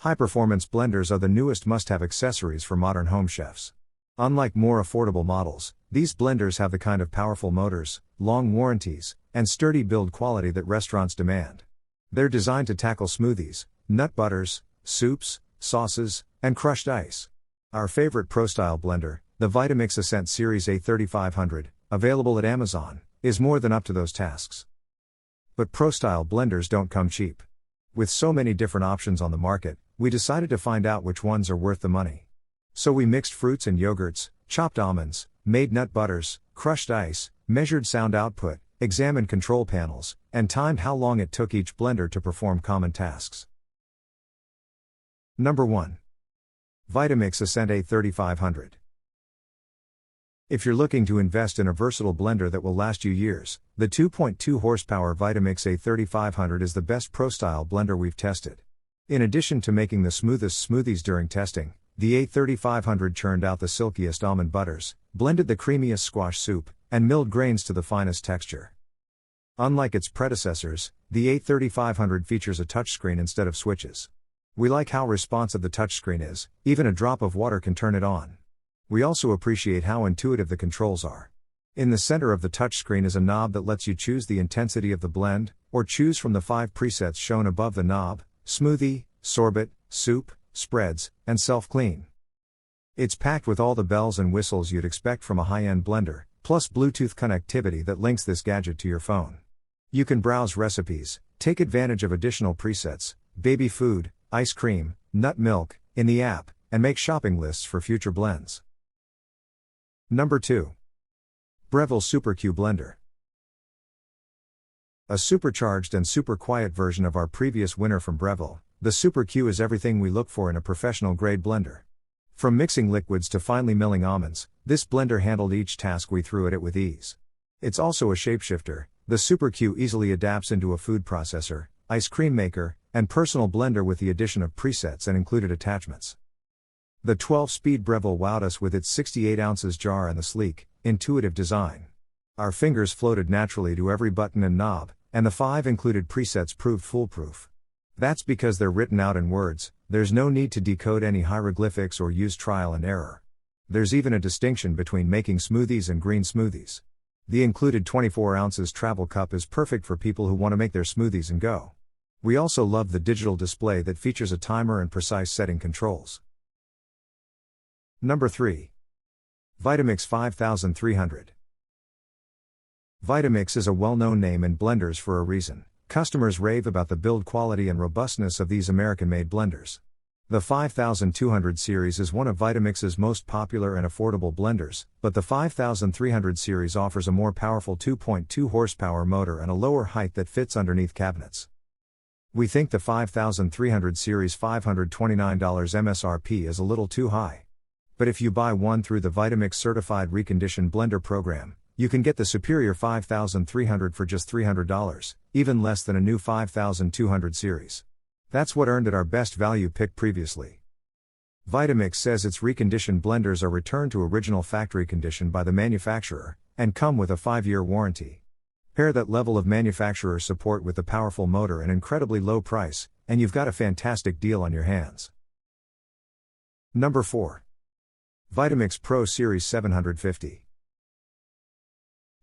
High-performance blenders are the newest must-have accessories for modern home chefs. Unlike more affordable models, these blenders have the kind of powerful motors, long warranties, and sturdy build quality that restaurants demand. They're designed to tackle smoothies, nut butters, soups, sauces, and crushed ice. Our favorite pro-style blender, the vita-mix Ascent Series A3500, available at Amazon, is more than up to those tasks. But pro-style blenders don't come cheap. With so many different options on the market, we decided to find out which ones are worth the money. So we mixed fruits and yogurts, chopped almonds, made nut butters, crushed ice, measured sound output, examined control panels, and timed how long it took each blender to perform common tasks. Number 1. vita-mix Ascent A3500. If you're looking to invest in a versatile blender that will last you years, the 2.2 horsepower vita-mix A3500 is the best pro-style blender we've tested. In addition to making the smoothest smoothies during testing, the A3500 churned out the silkiest almond butters, blended the creamiest squash soup, and milled grains to the finest texture. Unlike its predecessors, the A3500 features a touchscreen instead of switches. We like how responsive the touchscreen is, even a drop of water can turn it on. We also appreciate how intuitive the controls are. In the center of the touchscreen is a knob that lets you choose the intensity of the blend, or choose from the 5 presets shown above the knob: smoothie, sorbet, soup, spreads, and self-clean. It's packed with all the bells and whistles you'd expect from a high-end blender, plus Bluetooth connectivity that links this gadget to your phone. You can browse recipes, take advantage of additional presets, baby food, ice cream, nut milk, in the app, and make shopping lists for future blends. Number 2. Breville Super Q Blender. A supercharged and super quiet version of our previous winner from Breville, the Super Q is everything we look for in a professional-grade blender. From mixing liquids to finely milling almonds, this blender handled each task we threw at it with ease. It's also a shapeshifter. The Super Q easily adapts into a food processor, ice cream maker, and personal blender with the addition of presets and included attachments. The 12-speed Breville wowed us with its 68 ounces jar and the sleek, intuitive design. Our fingers floated naturally to every button and knob, and the 5 included presets proved foolproof. That's because they're written out in words. There's no need to decode any hieroglyphics or use trial and error. There's even a distinction between making smoothies and green smoothies. The included 24 ounces travel cup is perfect for people who want to make their smoothies and go. We also love the digital display that features a timer and precise setting controls. Number 3. vita-mix 5300. vita-mix is a well-known name in blenders for a reason. Customers rave about the build quality and robustness of these American-made blenders. The 5200 series is one of vita-mix's most popular and affordable blenders, but the 5300 series offers a more powerful 2.2 horsepower motor and a lower height that fits underneath cabinets. We think the 5300 series $529 MSRP is a little too high. But if you buy one through the vita-mix certified reconditioned blender program, you can get the superior 5300 for just $300, even less than a new 5200 series. That's what earned it our best value pick previously. vita-mix says its reconditioned blenders are returned to original factory condition by the manufacturer, and come with a 5-year warranty. Pair that level of manufacturer support with the powerful motor and incredibly low price, and you've got a fantastic deal on your hands. Number 4. vita-mix Pro Series 750.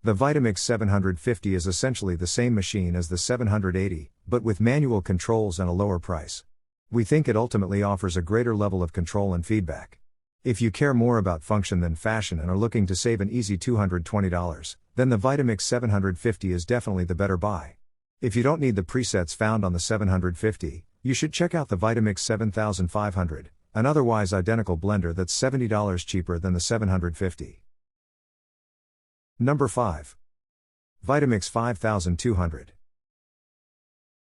The vita-mix 750 is essentially the same machine as the 780, but with manual controls and a lower price. We think it ultimately offers a greater level of control and feedback. If you care more about function than fashion and are looking to save an easy $220, then the vita-mix 750 is definitely the better buy. If you don't need the presets found on the 750, you should check out the vita-mix 7500, an otherwise identical blender that's $70 cheaper than the 750. Number 5. vita-mix 5200.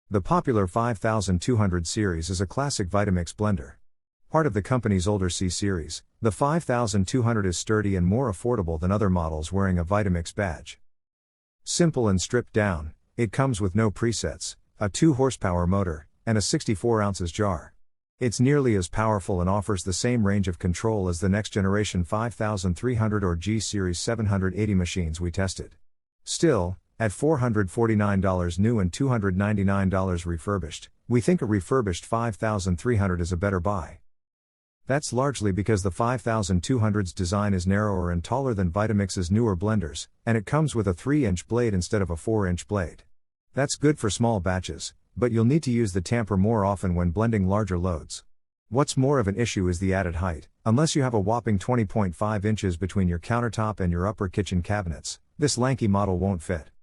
The popular 5200 series is a classic vita-mix blender. Part of the company's older C series, the 5200 is sturdy and more affordable than other models wearing a vita-mix badge. Simple and stripped down, it comes with no presets, a 2 horsepower motor, and a 64 ounces jar. It's nearly as powerful and offers the same range of control as the next generation 5300 or G Series 780 machines we tested. Still, at $449 new and $299 refurbished, We think a refurbished 5300 is a better buy. That's largely because the 5200's design is narrower and taller than Vita-mix's newer blenders, and it comes with a 3-inch blade instead of a 4-inch blade. That's good for small batches, but you'll need to use the tamper more often when blending larger loads. What's more of an issue is the added height. Unless you have a whopping 20.5 inches between your countertop and your upper kitchen cabinets, this lanky model won't fit.